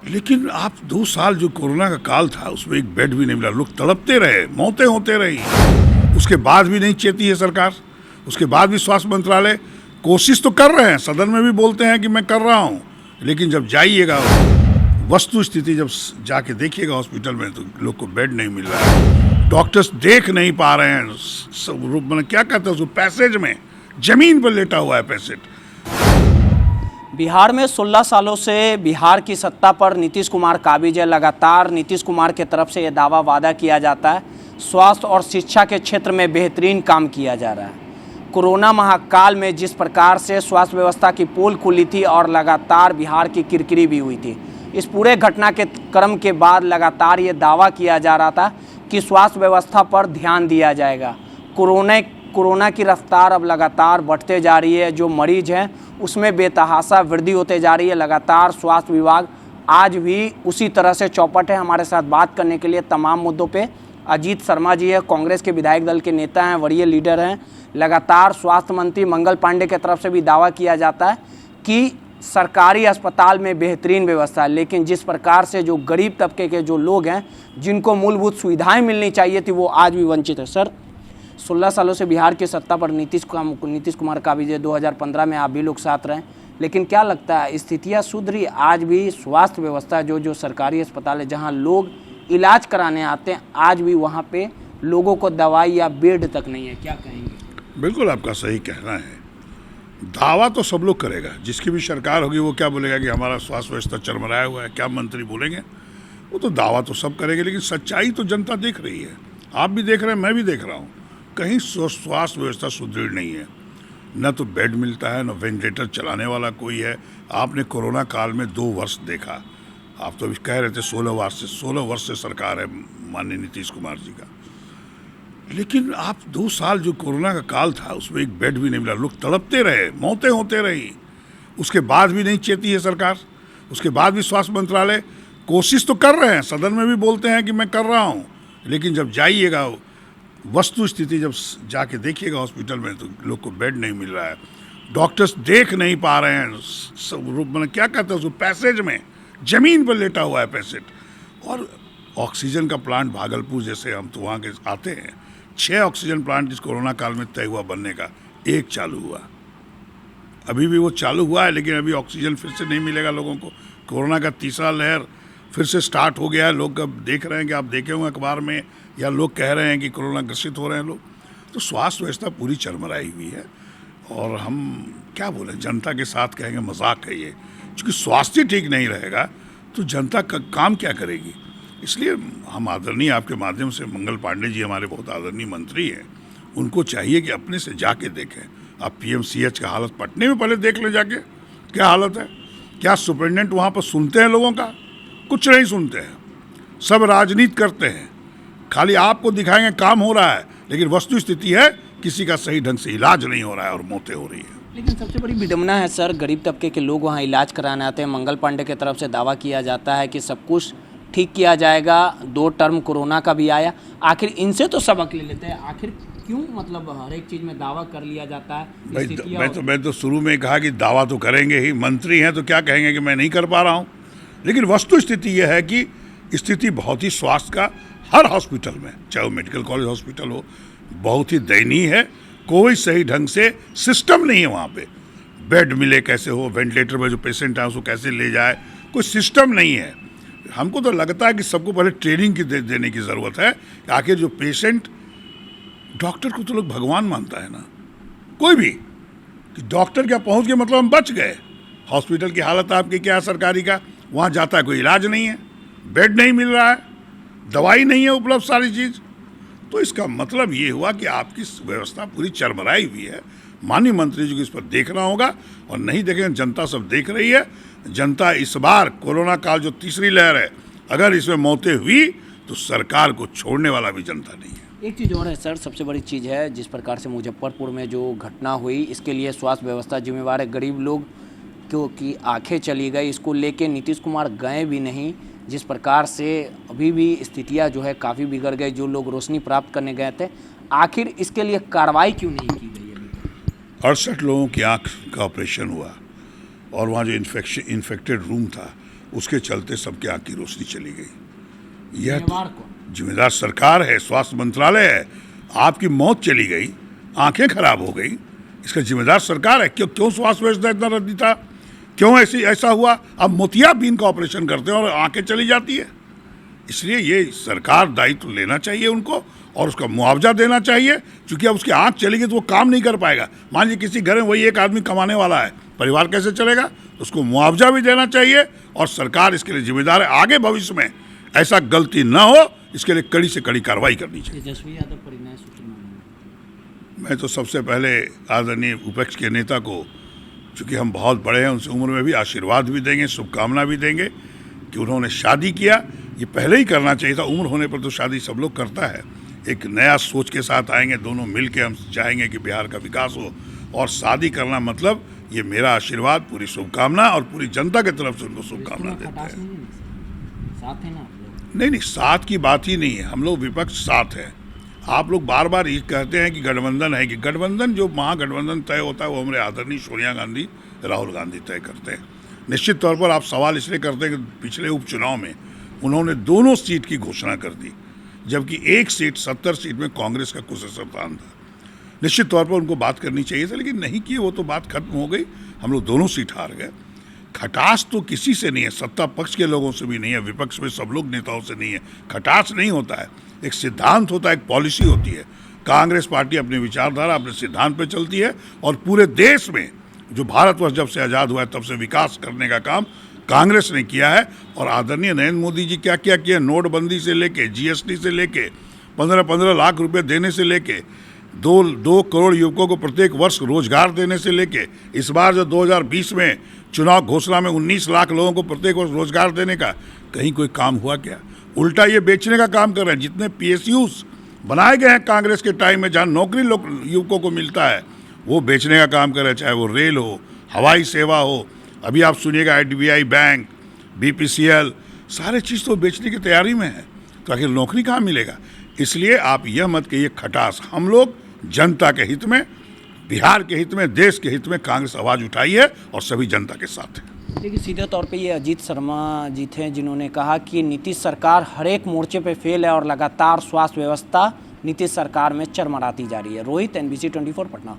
लेकिन आप 2 साल जो कोरोना का काल था उसमें एक बेड भी नहीं मिला, लोग तड़पते रहे, मौतें होते रही। उसके बाद भी नहीं चेती है सरकार। उसके बाद भी स्वास्थ्य मंत्रालय कोशिश तो कर रहे हैं, सदन में भी बोलते हैं कि मैं कर रहा हूं, लेकिन जब जाइएगा वस्तु स्थिति जब जाके देखिएगा हॉस्पिटल में तो लोग को बेड नहीं मिल रहा है, डॉक्टर्स देख नहीं पा रहे हैं। मतलब क्या कहते हैं उसको, पैसेज में जमीन पर लेटा हुआ है पेशेंट। बिहार में 16 सालों से बिहार की सत्ता पर नीतीश कुमार काबिज है। लगातार नीतीश कुमार के तरफ से यह दावा वादा किया जाता है, स्वास्थ्य और शिक्षा के क्षेत्र में बेहतरीन काम किया जा रहा है। कोरोना महाकाल में जिस प्रकार से स्वास्थ्य व्यवस्था की पोल खुली थी और लगातार बिहार की किरकिरी भी हुई थी, इस पूरे घटना के क्रम के बाद लगातार ये दावा किया जा रहा था कि स्वास्थ्य व्यवस्था पर ध्यान दिया जाएगा। कोरोना की रफ्तार अब लगातार बढ़ते जा रही है, जो मरीज हैं उसमें बेतहाशा वृद्धि होते जा रही है। लगातार स्वास्थ्य विभाग आज भी उसी तरह से चौपट है। हमारे साथ बात करने के लिए तमाम मुद्दों पे अजीत शर्मा जी है, कांग्रेस के विधायक दल के नेता हैं, वरीय लीडर हैं। लगातार स्वास्थ्य मंत्री मंगल पांडे की तरफ से भी दावा किया जाता है कि सरकारी अस्पताल में बेहतरीन व्यवस्था है, लेकिन जिस प्रकार से जो गरीब तबके के जो लोग हैं जिनको मूलभूत सुविधाएं मिलनी चाहिए थी वो आज भी वंचित है। सर, 16 सालों से बिहार की सत्ता पर नीतीश कुमार काबिज है, 2015 में आप भी लोग साथ रहे, लेकिन क्या लगता है स्थितियाँ सुधरी? आज भी स्वास्थ्य व्यवस्था जो सरकारी अस्पताल है जहाँ लोग इलाज कराने आते हैं, आज भी वहाँ पे लोगों को दवाई या बेड तक नहीं है, क्या कहेंगे? बिल्कुल आपका सही कहना है। दावा तो सब लोग करेगा, जिसकी भी सरकार होगी वो क्या बोलेगा कि हमारा स्वास्थ्य व्यवस्था चरमराया हुआ है, क्या मंत्री बोलेंगे? वो तो दावा तो सब करेंगे, लेकिन सच्चाई तो जनता देख रही है। आप भी देख रहे हैं, मैं भी देख रहा हूँ, कहीं स्वास्थ्य व्यवस्था सुदृढ़ नहीं है। न तो बेड मिलता है, न वेंटिलेटर चलाने वाला कोई है। आपने कोरोना काल में 2 वर्ष देखा, आप तो अभी कह रहे थे 16 वर्ष से सरकार है माननीय नीतीश कुमार जी का, लेकिन आप 2 साल जो कोरोना का काल था उसमें एक बेड भी नहीं मिला, लोग तड़पते रहे, मौतें होते रही। उसके बाद भी नहीं चेती है सरकार। उसके बाद भी स्वास्थ्य मंत्रालय कोशिश तो कर रहे हैं, सदन में भी बोलते हैं कि मैं कर रहा हूँ, लेकिन जब जाइएगा वस्तु स्थिति जब जाके देखिएगा हॉस्पिटल में तो लोग को बेड नहीं मिल रहा है, डॉक्टर्स देख नहीं पा रहे हैं। मतलब क्या कहते हैं उसको, पैसेज में जमीन पर लेटा हुआ है पेशेंट। और ऑक्सीजन का प्लांट भागलपुर जैसे हम तो वहाँ के आते हैं, 6 ऑक्सीजन प्लांट जिस कोरोना काल में तय हुआ बनने का, 1 चालू हुआ, अभी भी वो चालू हुआ है, लेकिन अभी ऑक्सीजन फिर से नहीं मिलेगा लोगों को। कोरोना का तीसरा लहर फिर से स्टार्ट हो गया है। लोग अब देख रहे हैं कि आप देखे होंगे अखबार में, या लोग कह रहे हैं कि कोरोना ग्रसित हो रहे हैं लोग। तो स्वास्थ्य व्यवस्था पूरी चरमराई हुई है, और हम क्या बोलें, जनता के साथ कहेंगे मजाक है ये, क्योंकि स्वास्थ्य ठीक नहीं रहेगा तो जनता का काम क्या करेगी। इसलिए हम आदरणीय आपके माध्यम से, मंगल पांडे जी हमारे बहुत आदरणीय मंत्री हैं, उनको चाहिए कि अपने से जाके देखें। आप पीएमसीएच का हालत पटने में पहले देख लें जाके, क्या हालत है। क्या सुपरिटेंडेंट वहाँ पर सुनते हैं लोगों का? कुछ नहीं सुनते हैं, सब राजनीति करते हैं, खाली आपको दिखाएंगे काम हो रहा है, लेकिन वस्तु स्थिति है किसी का सही ढंग से इलाज नहीं हो रहा है और मौतें हो रही है। लेकिन सबसे बड़ी विडंबना है सर, गरीब तबके के लोग वहाँ इलाज कराने आते हैं। मंगल पांडे की तरफ से दावा किया जाता है कि सब कुछ ठीक किया जाएगा, 2 टर्म कोरोना का भी आया, आखिर इनसे तो सबक ले लेते हैं। आखिर क्यों मतलब हर एक चीज़ में दावा कर लिया जाता है? मैं तो शुरू में कहा कि दावा तो करेंगे ही, मंत्री हैं तो क्या कहेंगे कि मैं नहीं कर पा रहा हूँ। लेकिन वस्तु स्थिति यह है कि स्थिति बहुत ही स्वास्थ्य का हर हॉस्पिटल में, चाहे वो मेडिकल कॉलेज हॉस्पिटल हो, बहुत ही दयनीय है। कोई सही ढंग से सिस्टम नहीं है वहाँ पे, बेड मिले कैसे हो, वेंटिलेटर में जो पेशेंट है उसको कैसे ले जाए, कोई सिस्टम नहीं है। हमको तो लगता है कि सबको पहले ट्रेनिंग की देने की ज़रूरत है। आखिर जो पेशेंट, डॉक्टर को तो लोग भगवान मानता है ना, कोई भी, कि डॉक्टर क्या पहुँच गए मतलब हम बच गए। हॉस्पिटल की हालत आपकी क्या है सरकारी का, वहाँ जाता है कोई इलाज नहीं है, बेड नहीं मिल रहा है, दवाई नहीं है उपलब्ध, सारी चीज़। तो इसका मतलब ये हुआ कि आपकी व्यवस्था पूरी चरमराई हुई है। माननीय मंत्री जी को इस पर देखना होगा, और नहीं देखेंगे, जनता सब देख रही है। जनता इस बार कोरोना काल जो तीसरी लहर है, अगर इसमें मौतें हुई तो सरकार को छोड़ने वाला भी जनता नहीं है। एक चीज़ और है सर, सबसे बड़ी चीज़ है, जिस प्रकार से मुजफ्फरपुर में जो घटना हुई, इसके लिए स्वास्थ्य व्यवस्था जिम्मेवार है। गरीब लोग क्योंकि आंखें चली गई, इसको लेके नीतीश कुमार गए भी नहीं। जिस प्रकार से अभी भी स्थितियां जो है काफ़ी बिगड़ गई, जो लोग रोशनी प्राप्त करने गए थे, आखिर इसके लिए कार्रवाई क्यों नहीं की गई अभी? 68 लोगों की आँख का ऑपरेशन हुआ, और वहाँ जो इन्फेक्टेड रूम था उसके चलते सबके आँख की रोशनी चली गई। यह जिम्मेवार कौन? जिम्मेदार सरकार है, स्वास्थ्य मंत्रालय है। आपकी मौत चली गई, आंखें खराब हो गई, इसका जिम्मेदार सरकार है। क्यों स्वास्थ्य व्यवस्था इतना रद्दी था? क्यों ऐसा हुआ? अब मोतियाबिंद का ऑपरेशन करते हैं और आंखें चली जाती है। इसलिए ये सरकार दायित्व लेना चाहिए उनको और उसका मुआवजा देना चाहिए, क्योंकि अब उसकी आंख चली गई तो वो काम नहीं कर पाएगा। मान लीजिए किसी घर में वही एक आदमी कमाने वाला है, परिवार कैसे चलेगा? तो उसको मुआवजा भी देना चाहिए और सरकार इसके लिए जिम्मेदार है। आगे भविष्य में ऐसा गलती न हो, इसके लिए कड़ी से कड़ी कार्रवाई करनी चाहिए। तेजस्वी यादव परिणय सूत्र मांगेंगे। मैं तो सबसे पहले आदरणीय विपक्ष के नेता को, चूँकि हम बहुत बड़े हैं, उनसे उम्र में भी आशीर्वाद भी देंगे, शुभकामना भी देंगे कि उन्होंने शादी किया। ये पहले ही करना चाहिए था। उम्र होने पर तो शादी सब लोग करता है। एक नया सोच के साथ आएंगे दोनों मिल के, हम चाहेंगे कि बिहार का विकास हो। और शादी करना मतलब ये मेरा आशीर्वाद, पूरी शुभकामना और पूरी जनता की तरफ से उनको शुभकामना देते हैं। साथ है ना आप लोग? नहीं, साथ की बात ही नहीं है। हम लोग विपक्ष साथ है। आप लोग बार बार ये कहते हैं कि गठबंधन है, कि गठबंधन, जो महागठबंधन तय होता है वो हमारे आदरणीय सोनिया गांधी, राहुल गांधी तय करते हैं। निश्चित तौर पर आप सवाल इसलिए करते हैं कि पिछले उपचुनाव में उन्होंने दोनों सीट की घोषणा कर दी, जबकि एक सीट 70 सीट में कांग्रेस का कुशलतान था। निश्चित तौर पर उनको बात करनी चाहिए था, लेकिन नहीं की। वो तो बात खत्म हो गई। हम लोग दोनों सीट हार गए। खटास तो किसी से नहीं है, सत्ता पक्ष के लोगों से भी नहीं है, विपक्ष में सब लोग नेताओं से नहीं है। खटास नहीं होता है, एक सिद्धांत होता है, एक पॉलिसी होती है। कांग्रेस पार्टी अपनी विचारधारा, अपने सिद्धांत पे चलती है और पूरे देश में जो भारतवर्ष जब से आज़ाद हुआ है तब से विकास करने का काम कांग्रेस ने किया है। और आदरणीय नरेंद्र मोदी जी क्या क्या किया, नोटबंदी से लेके, जीएसटी से लेके, 15-15 लाख रुपए देने से लेके, 2 करोड़ युवकों को प्रत्येक वर्ष रोजगार देने से लेके, इस बार जो 2020 में चुनाव घोषणा में 19 लाख लोगों को प्रत्येक वर्ष रोजगार देने का, कहीं कोई काम हुआ क्या? उल्टा ये बेचने का काम कर रहे हैं। जितने PSUs बनाए गए हैं कांग्रेस के टाइम में, जहाँ नौकरी युवकों को मिलता है, वो बेचने का काम कर रहे हैं। चाहे वो रेल हो, हवाई सेवा हो, अभी आप सुनिएगा IDBI बैंक, BPCL, सारे चीज़ तो बेचने की तैयारी में है। तो आखिर नौकरी कहाँ मिलेगा? इसलिए आप यह मत कहिए खटास। हम लोग जनता के हित में, बिहार के हित में, देश के हित में कांग्रेस आवाज़ उठाई है और सभी जनता के साथ है। देखिए, सीधे तौर पे ये अजीत शर्मा जी थे जिन्होंने कहा कि नीतीश सरकार हर एक मोर्चे पे फेल है और लगातार स्वास्थ्य व्यवस्था नीतीश सरकार में चरमराती जा रही है। रोहित, NBC 24 पटना।